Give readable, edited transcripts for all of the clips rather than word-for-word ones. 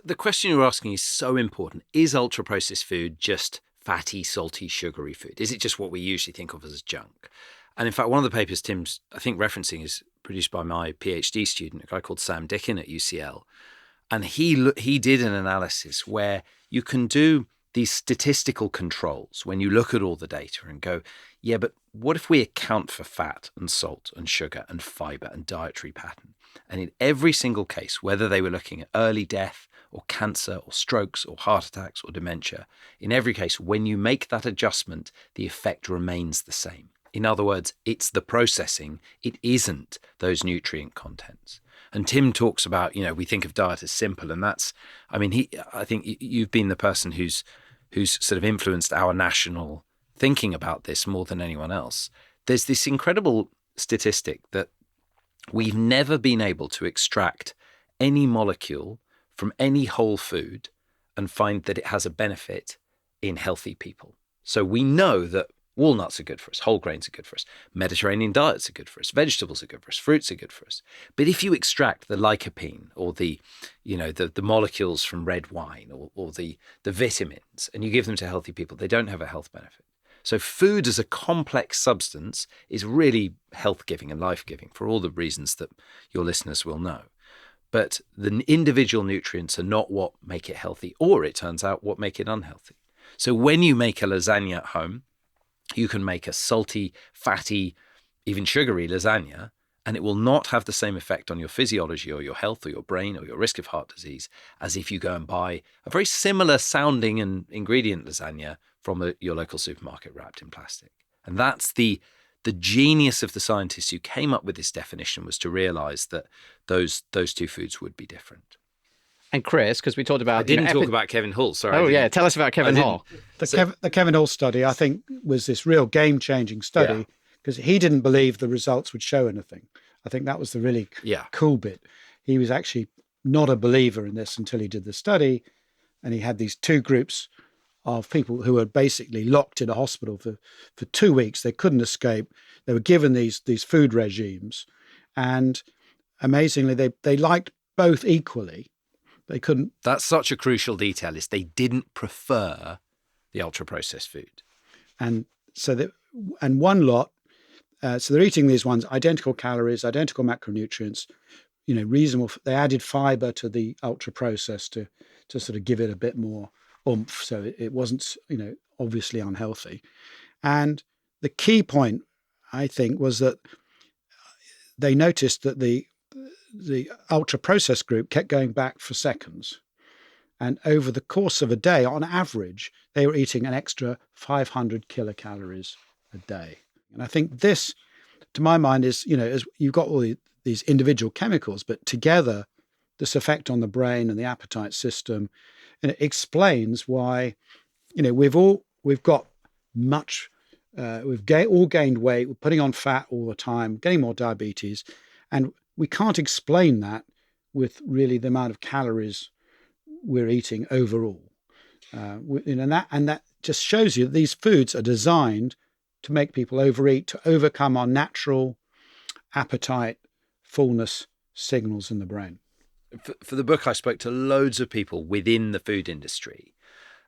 The question you're asking is so important. Is ultra-processed food just fatty, salty, sugary food? Is it just what we usually think of as junk? And in fact, one of the papers Tim's, I think, referencing is produced by my PhD student, a guy called Sam Dickin at UCL. And he did an analysis where you can do these statistical controls when you look at all the data and go, yeah, but what if we account for fat and salt and sugar and fiber and dietary pattern? And in every single case, whether they were looking at early death or cancer or strokes or heart attacks or dementia, in every case, when you make that adjustment, the effect remains the same. In other words, it's the processing. It isn't those nutrient contents. And Tim talks about, we think of diet as simple, and that's, I think you've been the person who's sort of influenced our national thinking about this more than anyone else. There's this incredible statistic that we've never been able to extract any molecule from any whole food and find that it has a benefit in healthy people. So we know that walnuts are good for us, whole grains are good for us, Mediterranean diets are good for us, vegetables are good for us, fruits are good for us. But if you extract the lycopene or the molecules from red wine or the vitamins and you give them to healthy people, they don't have a health benefit. So food as a complex substance is really health-giving and life-giving for all the reasons that your listeners will know. But the individual nutrients are not what make it healthy, or it turns out what make it unhealthy. So when you make a lasagna at home, you can make a salty, fatty, even sugary lasagna, and it will not have the same effect on your physiology or your health or your brain or your risk of heart disease as if you go and buy a very similar sounding and ingredient lasagna from your local supermarket wrapped in plastic. And that's the genius of the scientists who came up with this definition, was to realize that those two foods would be different. And Chris, because we talked about... I didn't talk about Kevin Hall, sorry. Oh, yeah, tell us about Kevin Hall. The Kevin Hall study, I think, was this real game-changing study because he didn't believe the results would show anything. I think that was the really cool bit. He was actually not a believer in this until he did the study, and he had these two groups of people who were basically locked in a hospital for 2 weeks. They couldn't escape. They were given these food regimes, and amazingly, they liked both equally. They couldn't. That's such a crucial detail, is they didn't prefer the ultra-processed food. And so one lot, so they're eating these ones, identical calories, identical macronutrients, reasonable. They added fiber to the ultra-processed to sort of give it a bit more oomph, so it wasn't, obviously unhealthy. And the key point, I think, was that they noticed that the ultra-processed group kept going back for seconds. And over the course of a day, on average, they were eating an extra 500 kilocalories a day. And I think this, to my mind, is, as you've got all these individual chemicals, but together, this effect on the brain and the appetite system, and it explains why, we've got much, all gained weight, we're putting on fat all the time, getting more diabetes, and we can't explain that with really the amount of calories we're eating overall. And that just shows you that these foods are designed to make people overeat, to overcome our natural appetite, fullness signals in the brain. For the book, I spoke to loads of people within the food industry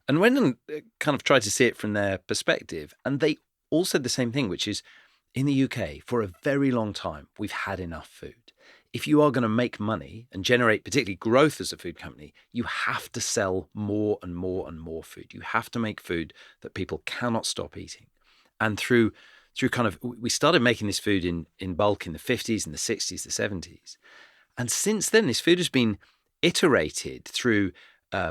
and went and kind of tried to see it from their perspective. And they all said the same thing, which is, in the UK, for a very long time, we've had enough food. If you are going to make money and generate particularly growth as a food company, you have to sell more and more and more food. You have to make food that people cannot stop eating. And through we started making this food in bulk in the 50s and the 60s, the 70s. And since then, this food has been iterated through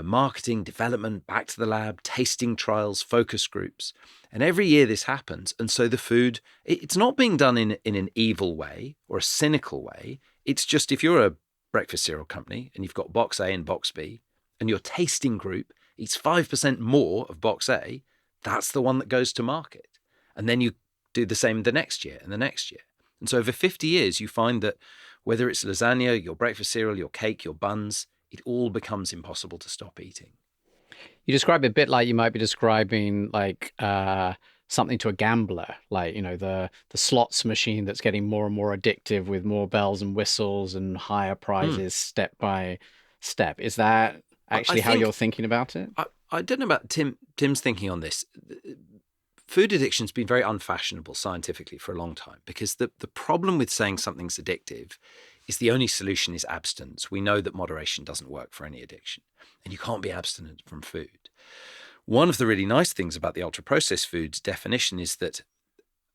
marketing, development, back to the lab, tasting trials, focus groups. And every year this happens. And so the food, it's not being done in an evil way or a cynical way. It's just, if you're a breakfast cereal company and you've got box A and box B, and your tasting group eats 5% more of box A, that's the one that goes to market. And then you do the same the next year and the next year. And so over 50 years, you find that whether it's lasagna, your breakfast cereal, your cake, your buns, it all becomes impossible to stop eating. You describe it a bit like you might be describing something to a gambler, like, the slots machine that's getting more and more addictive with more bells and whistles and higher prizes step by step. Is that actually how think- you're thinking about it? I don't know about Tim's thinking on this. Food addiction's been very unfashionable scientifically for a long time, because the problem with saying something's addictive is the only solution is abstinence. We know that moderation doesn't work for any addiction, and you can't be abstinent from food. One of the really nice things about the ultra-processed foods definition is that,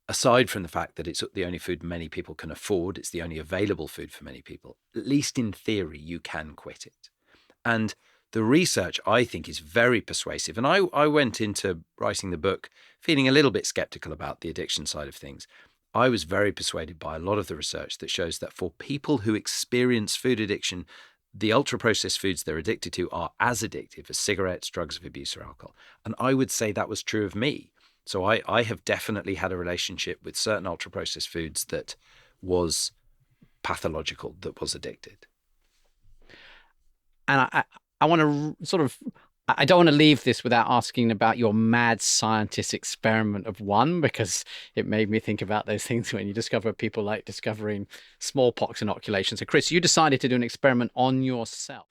aside from the fact that it's the only food many people can afford, it's the only available food for many people, at least in theory, you can quit it. And the research, I think, is very persuasive. And I went into writing the book feeling a little bit skeptical about the addiction side of things. I was very persuaded by a lot of the research that shows that for people who experience food addiction, the ultra-processed foods they're addicted to are as addictive as cigarettes, drugs of abuse, or alcohol. And I would say that was true of me. So I have definitely had a relationship with certain ultra-processed foods that was pathological, that was addicted. And I want to sort of, I don't want to leave this without asking about your mad scientist experiment of one, because it made me think about those things when you discover people like discovering smallpox inoculation. So Chris, you decided to do an experiment on yourself.